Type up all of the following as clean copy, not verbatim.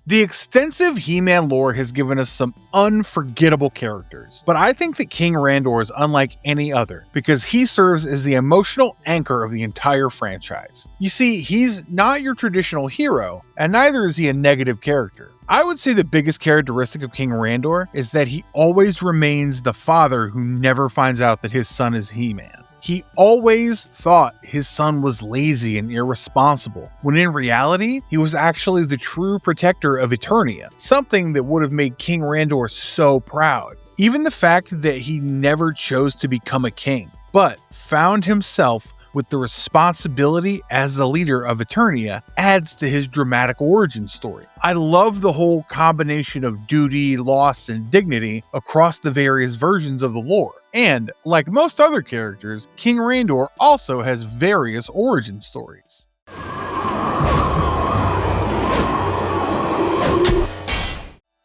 The extensive He-Man lore has given us some unforgettable characters, but I think that King Randor is unlike any other because he serves as the emotional anchor of the entire franchise. You see, he's not your traditional hero, and neither is he a negative character. I would say the biggest characteristic of King Randor is that he always remains the father who never finds out that his son is He-Man. He always thought his son was lazy and irresponsible, when in reality, he was actually the true protector of Eternia, something that would have made King Randor so proud. Even the fact that he never chose to become a king, but found himself with the responsibility as the leader of Eternia adds to his dramatic origin story. I love the whole combination of duty, loss, and dignity across the various versions of the lore. And, like most other characters, King Randor also has various origin stories.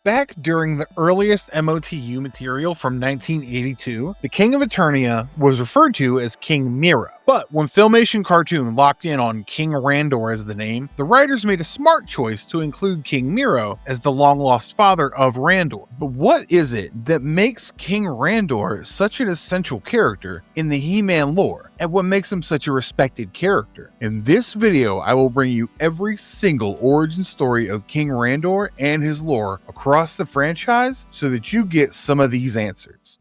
Back during the earliest MOTU material from 1982, the King of Eternia was referred to as King Miro. But when Filmation Cartoon locked in on King Randor as the name, the writers made a smart choice to include King Miro as the long-lost father of Randor. But what is it that makes King Randor such an essential character in the He-Man lore, and what makes him such a respected character? In this video, I will bring you every single origin story of King Randor and his lore across the franchise so that you get some of these answers.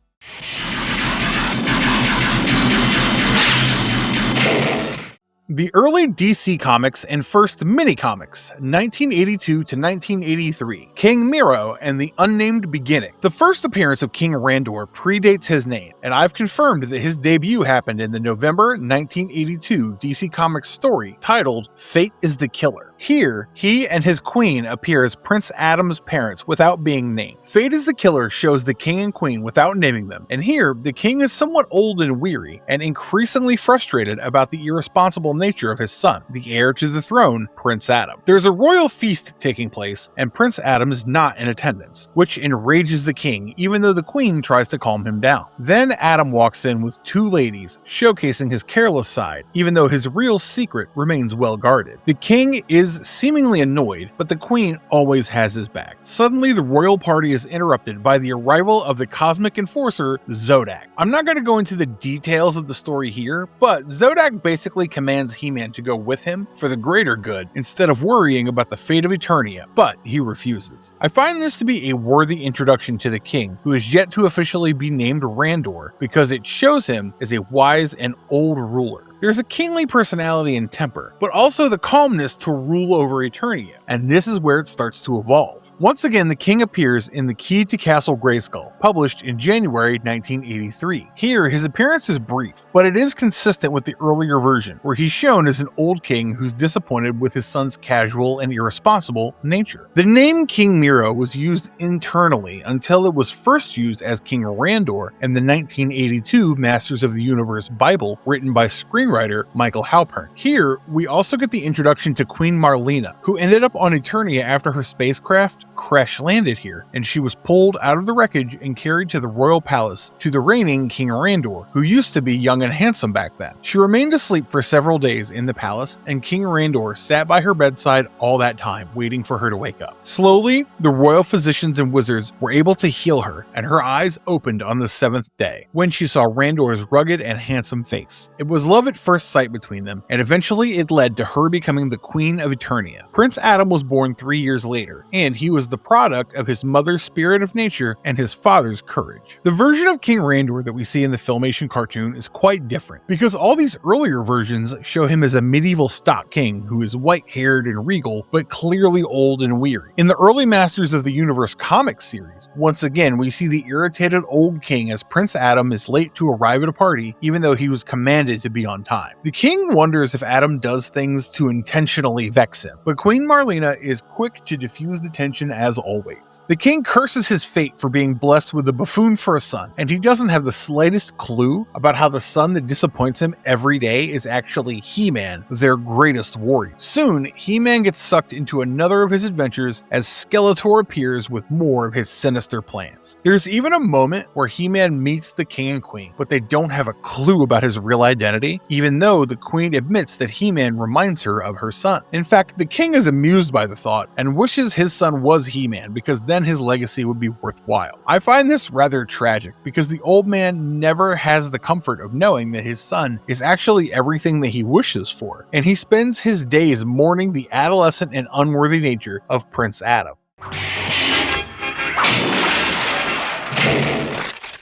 The early DC Comics and first mini-comics, 1982 to 1983, King Miro and the Unnamed Beginning. The first appearance of King Randor predates his name, and I've confirmed that his debut happened in the November 1982 DC Comics story titled Fate is the Killer. Here, he and his queen appear as Prince Adam's parents without being named. Fate is the Killer shows the king and queen without naming them, and here, the king is somewhat old and weary, and increasingly frustrated about the irresponsible nature of his son, the heir to the throne, Prince Adam. There's a royal feast taking place, and Prince Adam is not in attendance, which enrages the king, even though the queen tries to calm him down. Then Adam walks in with two ladies, showcasing his careless side, even though his real secret remains well guarded. The king is seemingly annoyed, but the queen always has his back. Suddenly, the royal party is interrupted by the arrival of the cosmic enforcer, Zodak. I'm not going to go into the details of the story here, but Zodak basically commands He-Man to go with him for the greater good instead of worrying about the fate of Eternia, but he refuses. I find this to be a worthy introduction to the king, who is yet to officially be named Randor, because it shows him as a wise and old ruler. There's a kingly personality and temper, but also the calmness to rule over Eternia, and this is where it starts to evolve. Once again, the king appears in The Key to Castle Grayskull, published in January 1983. Here, his appearance is brief, but it is consistent with the earlier version, where he's shown as an old king who's disappointed with his son's casual and irresponsible nature. The name King Miro was used internally until it was first used as King Randor in the 1982 Masters of the Universe Bible written by screenwriter Michael Halpern. Here, we also get the introduction to Queen Marlena, who ended up on Eternia after her spacecraft crash-landed here, and she was pulled out of the wreckage and carried to the royal palace to the reigning King Randor, who used to be young and handsome back then. She remained asleep for several days in the palace, and King Randor sat by her bedside all that time, waiting for her to wake up. Slowly, the royal physicians and wizards were able to heal her, and her eyes opened on the 7th day, when she saw Randor's rugged and handsome face. It was love at first sight between them, and eventually it led to her becoming the Queen of Eternia. Prince Adam was born 3 years later, and he was the product of his mother's spirit of nature and his father's courage. The version of King Randor that we see in the Filmation cartoon is quite different, because all these earlier versions show him as a medieval stock king who is white-haired and regal, but clearly old and weary. In the early Masters of the Universe comic series, once again we see the irritated old king as Prince Adam is late to arrive at a party, even though he was commanded to be on time. The king wonders if Adam does things to intentionally vex him, but Queen Marlena is quick to diffuse the tension as always. The king curses his fate for being blessed with a buffoon for a son, and he doesn't have the slightest clue about how the son that disappoints him every day is actually He-Man, their greatest warrior. Soon, He-Man gets sucked into another of his adventures as Skeletor appears with more of his sinister plans. There's even a moment where He-Man meets the king and queen, but they don't have a clue about his real identity, even even though the queen admits that He-Man reminds her of her son. In fact, the king is amused by the thought and wishes his son was He-Man because then his legacy would be worthwhile. I find this rather tragic because the old man never has the comfort of knowing that his son is actually everything that he wishes for, and he spends his days mourning the adolescent and unworthy nature of Prince Adam.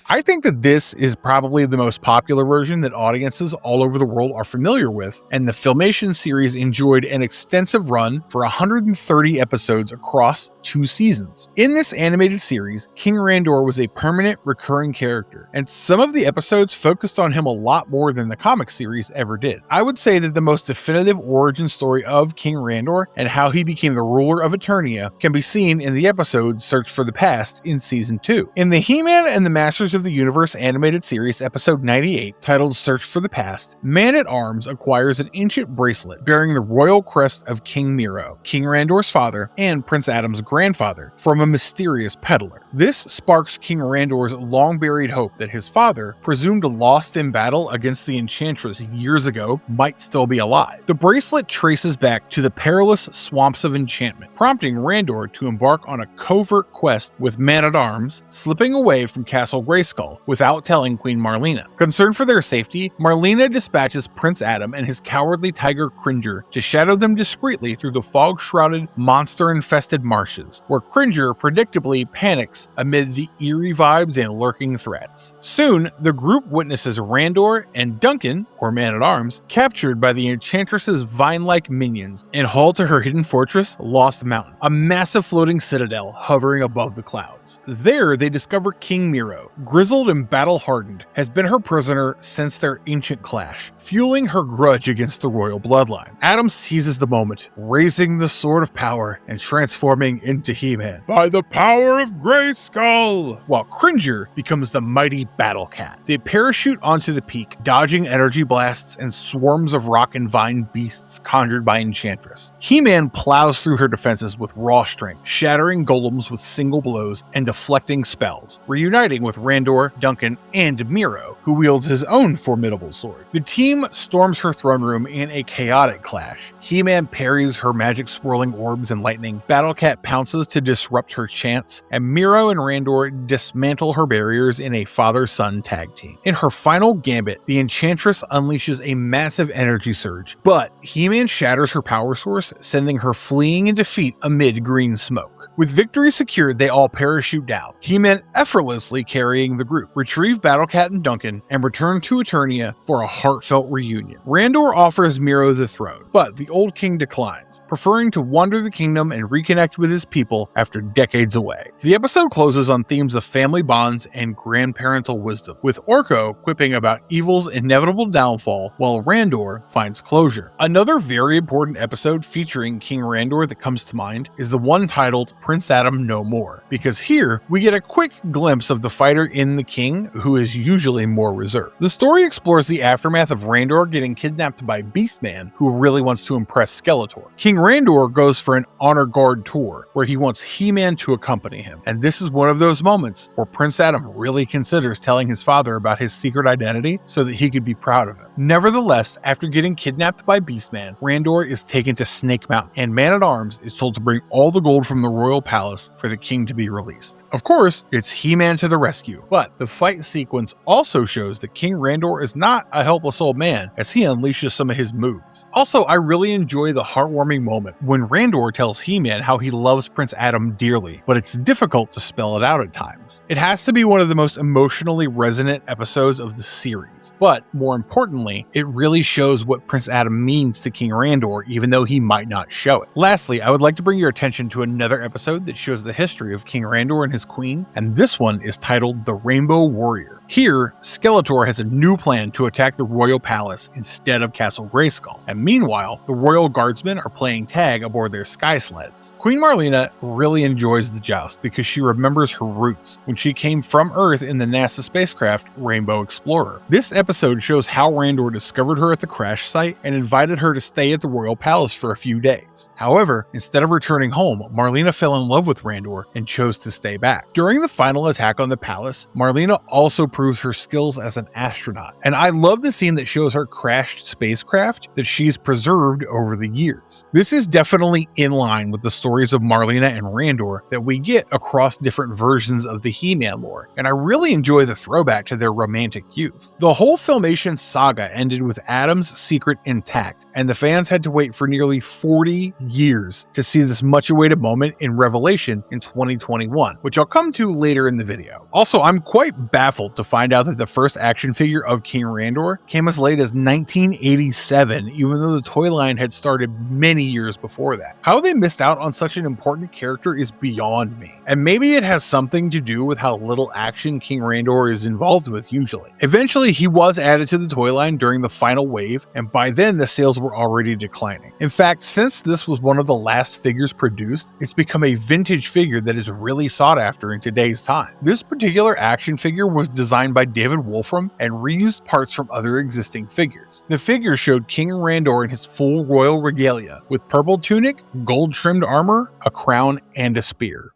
I think that this is probably the most popular version that audiences all over the world are familiar with, and the Filmation series enjoyed an extensive run for 130 episodes across 2 seasons. In this animated series, King Randor was a permanent recurring character, and some of the episodes focused on him a lot more than the comic series ever did. I would say that the most definitive origin story of King Randor and how he became the ruler of Eternia can be seen in the episode Search for the Past in Season 2. In the He-Man and the Masters of the Universe animated series, episode 98, titled Search for the Past, Man-at-Arms acquires an ancient bracelet bearing the royal crest of King Miro, King Randor's father and Prince Adam's grandfather, from a mysterious peddler. This sparks King Randor's long-buried hope that his father, presumed lost in battle against the Enchantress years ago, might still be alive. The bracelet traces back to the perilous swamps of enchantment, prompting Randor to embark on a covert quest with Man-at-Arms, slipping away from Castle Grayskull without telling Queen Marlena. Concerned for their safety, Marlena dispatches Prince Adam and his cowardly tiger Cringer to shadow them discreetly through the fog-shrouded, monster-infested marshes, where Cringer predictably panics amid the eerie vibes and lurking threats. Soon, the group witnesses Randor and Duncan, or Man-at-Arms, captured by the Enchantress's vine-like minions and hauled to her hidden fortress, Lost Mountain, a massive floating citadel hovering above the clouds. There, they discover King Miro, grizzled and battle-hardened, has been her prisoner since their ancient clash, fueling her grudge against the royal bloodline. Adam seizes the moment, raising the sword of power and transforming into He-Man by the power of Grayskull, while Cringer becomes the mighty Battle Cat. They parachute onto the peak, dodging energy blasts and swarms of rock and vine beasts conjured by Enchantress. He-Man plows through her defenses with raw strength, shattering golems with single blows and deflecting spells, reuniting with Randor, Duncan, and Miro, who wields his own formidable sword. The team storms her throne room in a chaotic clash. He-Man parries her magic swirling orbs and lightning, Battle Cat pounces to disrupt her chance, and Miro and Randor dismantle her barriers in a father-son tag team. In her final gambit, the Enchantress unleashes a massive energy surge, but He-Man shatters her power source, sending her fleeing in defeat amid green smoke. With victory secured, they all parachute down, He-Man effortlessly carrying the group, retrieve Battle Cat and Duncan, and return to Eternia for a heartfelt reunion. Randor offers Miro the throne, but the old king declines, preferring to wander the kingdom and reconnect with his people after decades away. The episode closes on themes of family bonds and grandparental wisdom, with Orko quipping about evil's inevitable downfall while Randor finds closure. Another very important episode featuring King Randor that comes to mind is the one titled Prince Adam No More, because here we get a quick glimpse of the fighter in the king, who is usually more reserved. The story explores the aftermath of Randor getting kidnapped by Beastman, who really wants to impress Skeletor. King Randor goes for an honor guard tour, where he wants He-Man to accompany him, and this is one of those moments where Prince Adam really considers telling his father about his secret identity so that he could be proud of him. Nevertheless, after getting kidnapped by Beastman, Randor is taken to Snake Mountain, and Man-at-Arms is told to bring all the gold from the royal palace for the king to be released. Of course, it's He-Man to the rescue, but the fight sequence also shows that King Randor is not a helpless old man as he unleashes some of his moves. Also, I really enjoy the heartwarming moment when Randor tells He-Man how he loves Prince Adam dearly, but it's difficult to spell it out at times. It has to be one of the most emotionally resonant episodes of the series, but more importantly, it really shows what Prince Adam means to King Randor even though he might not show it. Lastly, I would like to bring your attention to another episode that shows the history of King Randor and his queen, and this one is titled The Rainbow Warrior. Here, Skeletor has a new plan to attack the royal palace instead of Castle Grayskull, and meanwhile, the royal guardsmen are playing tag aboard their sky sleds. Queen Marlena really enjoys the joust because she remembers her roots when she came from Earth in the NASA spacecraft Rainbow Explorer. This episode shows how Randor discovered her at the crash site and invited her to stay at the royal palace for a few days. However, instead of returning home, Marlena fell in love with Randor and chose to stay back. During the final attack on the palace, Marlena also improves her skills as an astronaut. And I love the scene that shows her crashed spacecraft that she's preserved over the years. This is definitely in line with the stories of Marlena and Randor that we get across different versions of the He-Man lore, and I really enjoy the throwback to their romantic youth. The whole Filmation saga ended with Adam's secret intact, and the fans had to wait for nearly 40 years to see this much-awaited moment in Revelation in 2021, which I'll come to later in the video. Also, I'm quite baffled to find out that the first action figure of King Randor came as late as 1987, even though the toy line had started many years before that. How they missed out on such an important character is beyond me, and maybe it has something to do with how little action King Randor is involved with usually. Eventually, he was added to the toy line during the final wave, and by then the sales were already declining. In fact, since this was one of the last figures produced, it's become a vintage figure that is really sought after in today's time. This particular action figure was designed by David Wolfram and reused parts from other existing figures. The figure showed King Randor in his full royal regalia, with purple tunic, gold-trimmed armor, a crown, and a spear.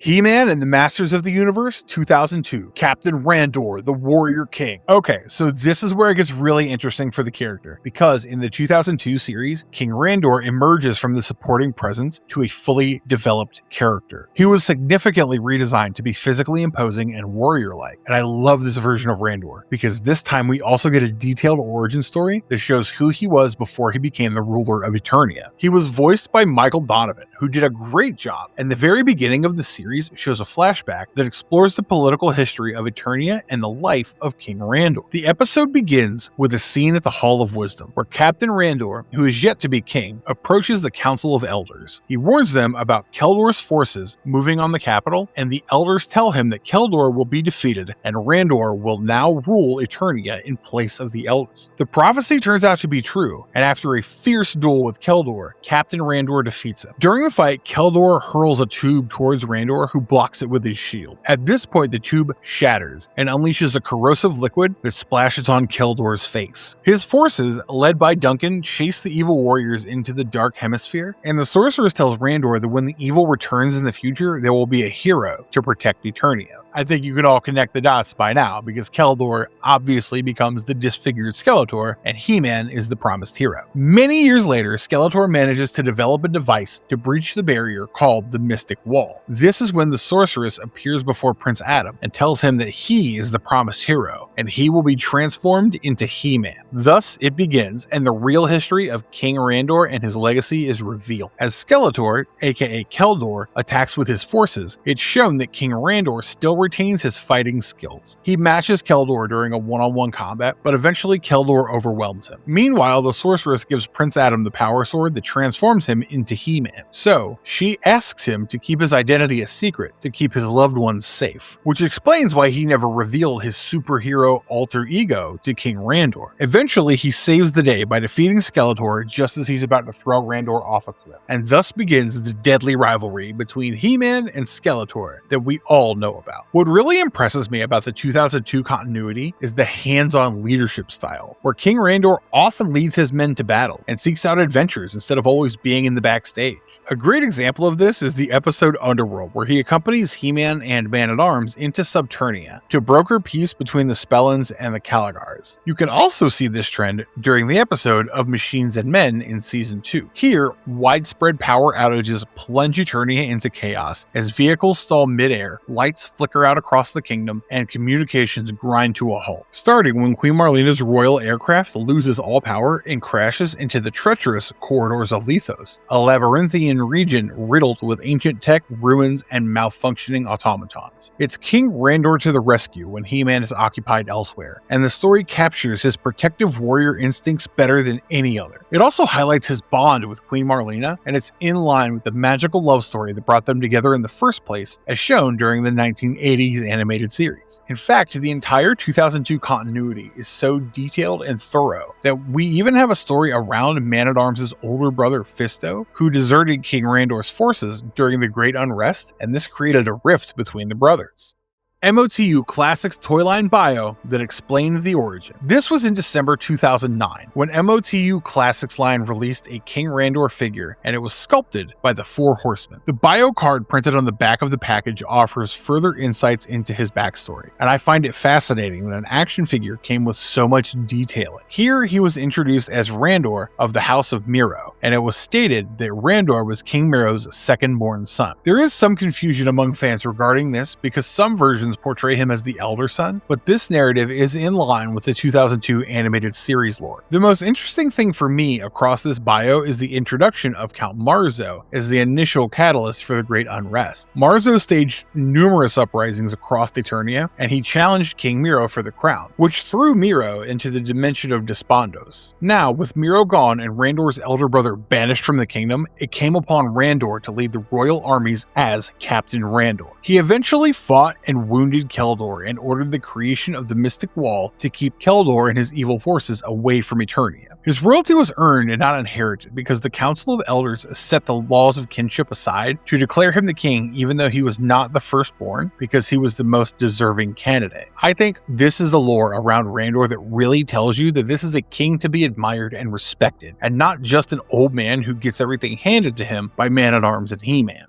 He-Man and the Masters of the Universe 2002, Captain Randor, the Warrior King. Okay, so this is where it gets really interesting for the character, because in the 2002 series, King Randor emerges from the supporting presence to a fully developed character. He was significantly redesigned to be physically imposing and warrior-like, and I love this version of Randor, because this time we also get a detailed origin story that shows who he was before he became the ruler of Eternia. He was voiced by Michael Donovan, who did a great job, and the very beginning of the series shows a flashback that explores the political history of Eternia and the life of King Randor. The episode begins with a scene at the Hall of Wisdom, where Captain Randor, who is yet to be king, approaches the Council of Elders. He warns them about Keldor's forces moving on the capital, and the elders tell him that Keldor will be defeated and Randor will now rule Eternia in place of the elders. The prophecy turns out to be true, and after a fierce duel with Keldor, Captain Randor defeats him. During the fight, Keldor hurls a tube towards Randor, who blocks it with his shield. At this point, the tube shatters and unleashes a corrosive liquid that splashes on Keldor's face. His forces, led by Duncan, chase the evil warriors into the Dark Hemisphere, and the sorceress tells Randor that when the evil returns in the future, there will be a hero to protect Eternia. I think you can all connect the dots by now, because Keldor obviously becomes the disfigured Skeletor, and He-Man is the promised hero. Many years later, Skeletor manages to develop a device to breach the barrier called the Mystic Wall. This is when the sorceress appears before Prince Adam and tells him that he is the promised hero, and he will be transformed into He-Man. Thus, it begins, and the real history of King Randor and his legacy is revealed. As Skeletor, aka Keldor, attacks with his forces, it's shown that King Randor still retains his fighting skills. He matches Keldor during a one-on-one combat, but eventually Keldor overwhelms him. Meanwhile, the sorceress gives Prince Adam the power sword that transforms him into He-Man. So, she asks him to keep his identity a secret to keep his loved ones safe, which explains why he never revealed his superhero alter ego to King Randor. Eventually, he saves the day by defeating Skeletor just as he's about to throw Randor off a cliff, and thus begins the deadly rivalry between He-Man and Skeletor that we all know about. What really impresses me about the 2002 continuity is the hands-on leadership style, where King Randor often leads his men to battle and seeks out adventures instead of always being in the backstage. A great example of this is the episode Underworld, where he accompanies He-Man and Man-at-Arms into Subternia to broker peace between the Spellens and the Caligars. You can also see this trend during the episode of Machines and Men in Season 2. Here, widespread power outages plunge Eternia into chaos as vehicles stall mid-air, lights flicker out across the kingdom, and communications grind to a halt, starting when Queen Marlena's royal aircraft loses all power and crashes into the treacherous corridors of Lethos, a labyrinthian region riddled with ancient tech, ruins, and malfunctioning automatons. It's King Randor to the rescue when He-Man is occupied elsewhere, and the story captures his protective warrior instincts better than any other. It also highlights his bond with Queen Marlena, and it's in line with the magical love story that brought them together in the first place, as shown during the 1980s animated series. In fact, the entire 2002 continuity is so detailed and thorough that we even have a story around Man-at-Arms' older brother Fisto, who deserted King Randor's forces during the Great Unrest, and this created a rift between the brothers. MOTU Classics toyline bio that explained the origin. This was in December 2009 when MOTU Classics line released a King Randor figure, and it was sculpted by the Four Horsemen. The bio card printed on the back of the package offers further insights into his backstory, and I find it fascinating that an action figure came with so much detailing. Here he was introduced as Randor of the House of Miro, and it was stated that Randor was King Miro's second-born son. There is some confusion among fans regarding this because some versions portray him as the elder son, but this narrative is in line with the 2002 animated series lore. The most interesting thing for me across this bio is the introduction of Count Marzo as the initial catalyst for the Great Unrest. Marzo staged numerous uprisings across Eternia, and he challenged King Miro for the crown, which threw Miro into the dimension of Despondos. Now, with Miro gone and Randor's elder brother banished from the kingdom, it came upon Randor to lead the royal armies as Captain Randor. He eventually fought and wounded Keldor and ordered the creation of the Mystic Wall to keep Keldor and his evil forces away from Eternia. His royalty was earned and not inherited because the Council of Elders set the laws of kinship aside to declare him the king even though he was not the firstborn because he was the most deserving candidate. I think this is the lore around Randor that really tells you that this is a king to be admired and respected, and not just an old man who gets everything handed to him by Man-at-Arms and He-Man.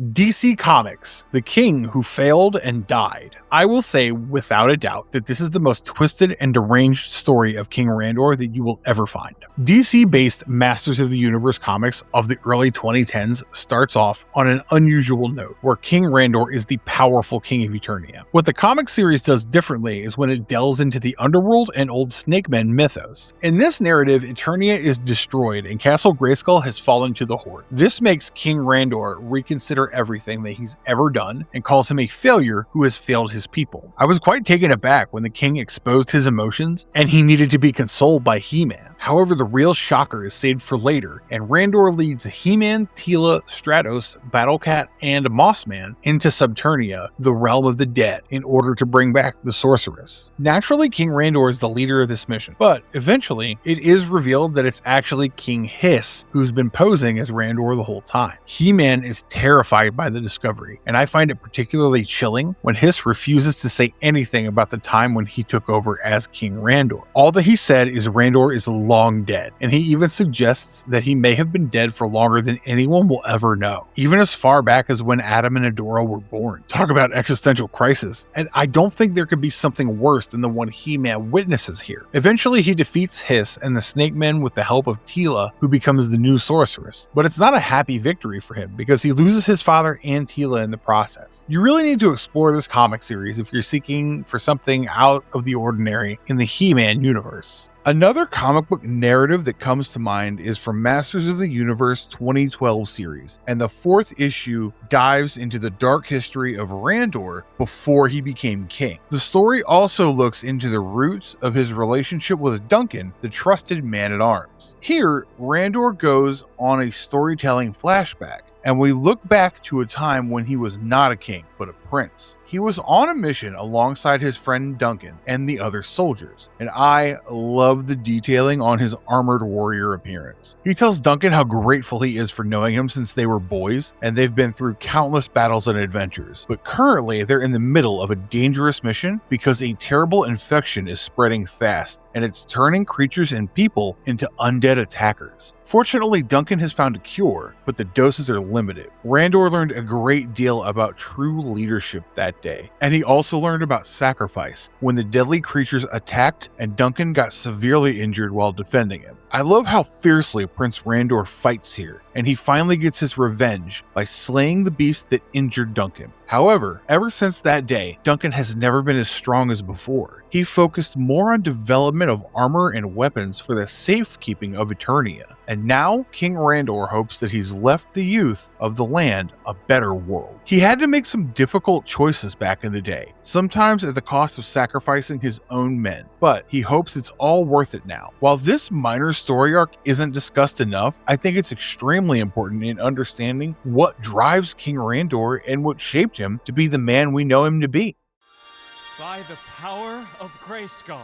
DC Comics, the king who failed and died. I will say without a doubt that this is the most twisted and deranged story of King Randor that you will ever find. DC-based Masters of the Universe comics of the early 2010s starts off on an unusual note, where King Randor is the powerful king of Eternia. What the comic series does differently is when it delves into the underworld and old snake men mythos. In this narrative, Eternia is destroyed and Castle Grayskull has fallen to the Horde. This makes King Randor reconsider everything that he's ever done and calls him a failure who has failed his people. I was quite taken aback when the king exposed his emotions and he needed to be consoled by He-Man. However, the real shocker is saved for later, and Randor leads He-Man, Teela, Stratos, Battlecat, and Mossman into Subternia, the realm of the dead, in order to bring back the sorceress. Naturally, King Randor is the leader of this mission, but eventually, it is revealed that it's actually King Hiss who's been posing as Randor the whole time. He-Man is terrified by the discovery, and I find it particularly chilling when Hiss refuses to say anything about the time when he took over as King Randor. All that he said is Randor is long dead, and he even suggests that he may have been dead for longer than anyone will ever know, even as far back as when Adam and Adora were born. Talk about existential crisis, and I don't think there could be something worse than the one He-Man witnesses here. Eventually he defeats Hiss and the Snake Men with the help of Teela, who becomes the new sorceress, but it's not a happy victory for him because he loses his father and Teela in the process. You really need to explore this comic series if you're seeking for something out of the ordinary in the He-Man universe. Another comic book narrative that comes to mind is from Masters of the Universe 2012 series, and the fourth issue dives into the dark history of Randor before he became king. The story also looks into the roots of his relationship with Duncan, the trusted man-at-arms. Here, Randor goes on a storytelling flashback, and we look back to a time when he was not a king, but a prince. He was on a mission alongside his friend Duncan and the other soldiers, and I love the detailing on his armored warrior appearance. He tells Duncan how grateful he is for knowing him since they were boys, and they've been through countless battles and adventures, but currently they're in the middle of a dangerous mission because a terrible infection is spreading fast, and it's turning creatures and people into undead attackers. Fortunately, Duncan has found a cure, but the doses are limited. Randor learned a great deal about true leadership that day, and he also learned about sacrifice when the deadly creatures attacked and Duncan got severely injured while defending him. I love how fiercely Prince Randor fights here, and he finally gets his revenge by slaying the beast that injured Duncan. However, ever since that day, Duncan has never been as strong as before. He focused more on development of armor and weapons for the safekeeping of Eternia, and now King Randor hopes that he's left the youth of the land a better world. He had to make some difficult choices back in the day, sometimes at the cost of sacrificing his own men, but he hopes it's all worth it now. While this minor story arc isn't discussed enough, I think it's extremely important in understanding what drives King Randor and what shaped him to be the man we know him to be. By the power of Grayskull.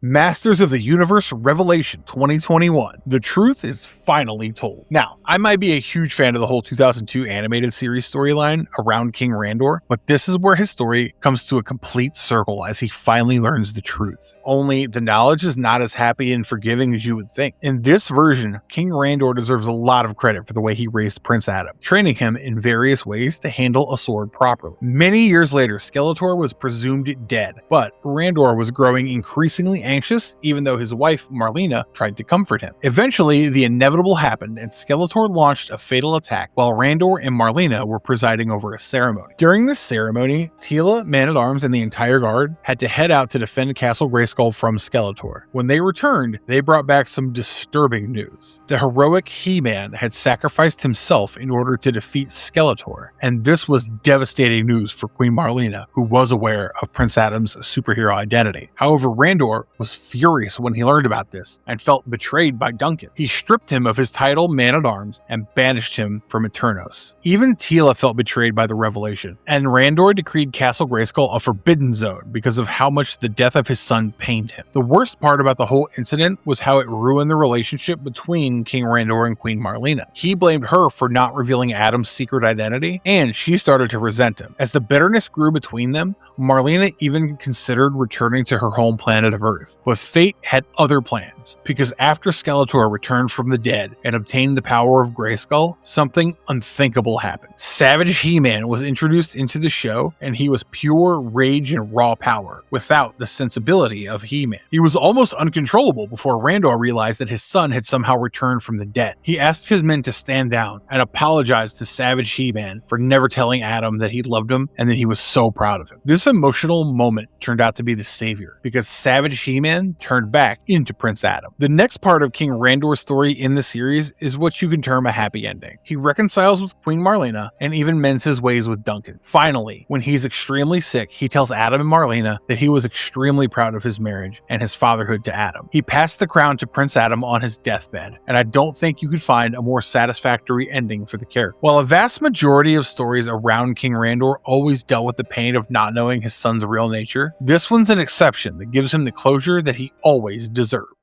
Masters of the Universe Revelation 2021. The truth is finally told. Now, I might be a huge fan of the whole 2002 animated series storyline around King Randor, but this is where his story comes to a complete circle as he finally learns the truth. Only the knowledge is not as happy and forgiving as you would think. In this version, King Randor deserves a lot of credit for the way he raised Prince Adam, training him in various ways to handle a sword properly. Many years later, Skeletor was presumed dead, but Randor was growing increasingly anxious, even though his wife, Marlena, tried to comfort him. Eventually, the inevitable happened, and Skeletor launched a fatal attack while Randor and Marlena were presiding over a ceremony. During this ceremony, Teela, Man-at-Arms, and the entire guard had to head out to defend Castle Grayskull from Skeletor. When they returned, they brought back some disturbing news. The heroic He-Man had sacrificed himself in order to defeat Skeletor, and this was devastating news for Queen Marlena, who was aware of Prince Adam's superhero identity. However, Randor was furious when he learned about this and felt betrayed by Duncan. He stripped him of his title Man-at-Arms and banished him from Eternos. Even Teela felt betrayed by the revelation, and Randor decreed Castle Grayskull a forbidden zone because of how much the death of his son pained him. The worst part about the whole incident was how it ruined the relationship between King Randor and Queen Marlena. He blamed her for not revealing Adam's secret identity, and she started to resent him. As the bitterness grew between them, Marlena even considered returning to her home planet of Earth, but fate had other plans, because after Skeletor returned from the dead and obtained the power of Grayskull, something unthinkable happened. Savage He-Man was introduced into the show, and he was pure rage and raw power, without the sensibility of He-Man. He was almost uncontrollable before Randor realized that his son had somehow returned from the dead. He asked his men to stand down and apologized to Savage He-Man for never telling Adam that he loved him and that he was so proud of him. This emotional moment turned out to be the savior, because Savage He-Man turned back into Prince Adam. The next part of King Randor's story in the series is what you can term a happy ending. He reconciles with Queen Marlena and even mends his ways with Duncan. Finally, when he's extremely sick, he tells Adam and Marlena that he was extremely proud of his marriage and his fatherhood to Adam. He passed the crown to Prince Adam on his deathbed, and I don't think you could find a more satisfactory ending for the character. While a vast majority of stories around King Randor always dealt with the pain of not knowing his son's real nature, this one's an exception that gives him the closure that he always deserved.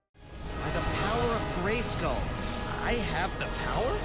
By the power of Grayskull, I have the power?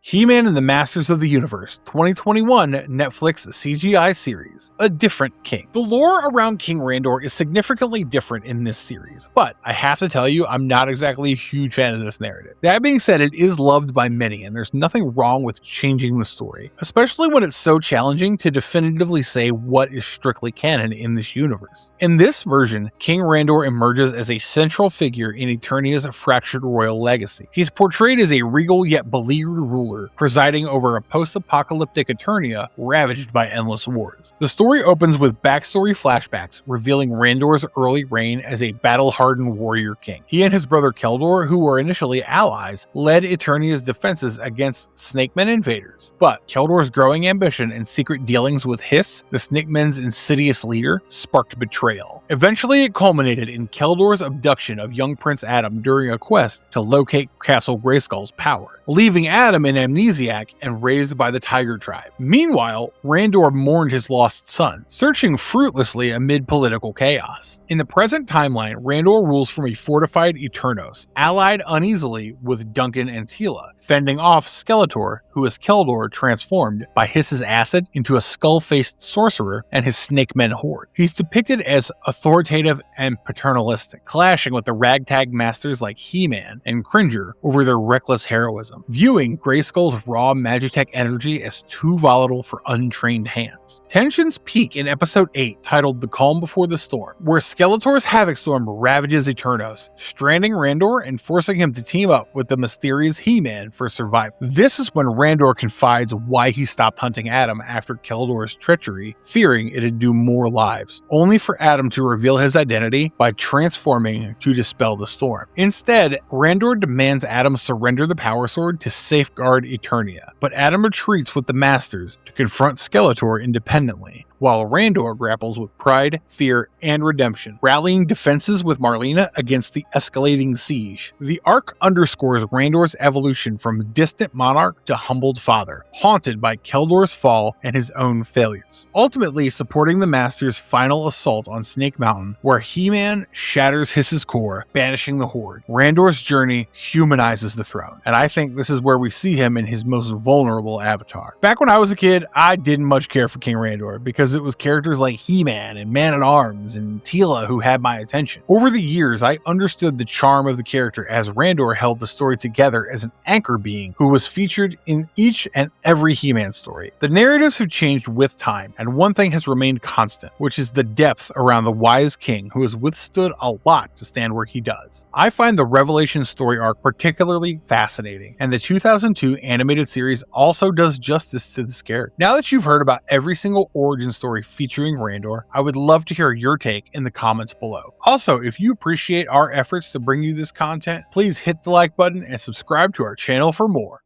He-Man and the Masters of the Universe 2021 Netflix CGI series, A Different King. The lore around King Randor is significantly different in this series, but I have to tell you, I'm not exactly a huge fan of this narrative. That being said, it is loved by many, and there's nothing wrong with changing the story, especially when it's so challenging to definitively say what is strictly canon in this universe. In this version, King Randor emerges as a central figure in Eternia's fractured royal legacy. He's portrayed as a regal yet beleaguered ruler presiding over a post-apocalyptic Eternia ravaged by endless wars. The story opens with backstory flashbacks revealing Randor's early reign as a battle-hardened warrior king. He and his brother Keldor, who were initially allies, led Eternia's defenses against Snakemen invaders. But Keldor's growing ambition and secret dealings with Hiss, the Snakemen's insidious leader, sparked betrayal. Eventually, it culminated in Keldor's abduction of young Prince Adam during a quest to locate Castle Grayskull's power, leaving Adam in amnesiac and raised by the Tiger Tribe. Meanwhile, Randor mourned his lost son, searching fruitlessly amid political chaos. In the present timeline, Randor rules from a fortified Eternos, allied uneasily with Duncan and Teela, fending off Skeletor, who is Keldor transformed by Hiss's acid into a skull-faced sorcerer and his Snakemen horde. He's depicted as authoritative and paternalistic, clashing with the ragtag masters like He-Man and Cringer over their reckless heroism, viewing Grayskull's raw Magitech energy as too volatile for untrained hands. Tensions peak in episode 8, titled The Calm Before the Storm, where Skeletor's Havoc Storm ravages Eternos, stranding Randor and forcing him to team up with the mysterious He-Man for survival. This is when Randor confides why he stopped hunting Adam after Keldor's treachery, fearing it'd do more lives, only for Adam to reveal his identity by transforming to dispel the storm. Instead, Randor demands Adam surrender the power sword to safeguard Eternia, but Adam retreats with the Masters to confront Skeletor independently, while Randor grapples with pride, fear, and redemption, rallying defenses with Marlena against the escalating siege. The arc underscores Randor's evolution from distant monarch to humbled father, haunted by Keldor's fall and his own failures, ultimately supporting the Master's final assault on Snake Mountain, where He-Man shatters Hiss's core, banishing the Horde. Randor's journey humanizes the throne, and I think this is where we see him in his most vulnerable avatar. Back when I was a kid, I didn't much care for King Randor because it was characters like He-Man and Man-at-Arms and Teela who had my attention. Over the years, I understood the charm of the character as Randor held the story together as an anchor being who was featured in each and every He-Man story. The narratives have changed with time, and one thing has remained constant, which is the depth around the wise king who has withstood a lot to stand where he does. I find the Revelation story arc particularly fascinating, and the 2002 animated series also does justice to this character. Now that you've heard about every single origin story featuring Randor, I would love to hear your take in the comments below. Also, if you appreciate our efforts to bring you this content, please hit the like button and subscribe to our channel for more.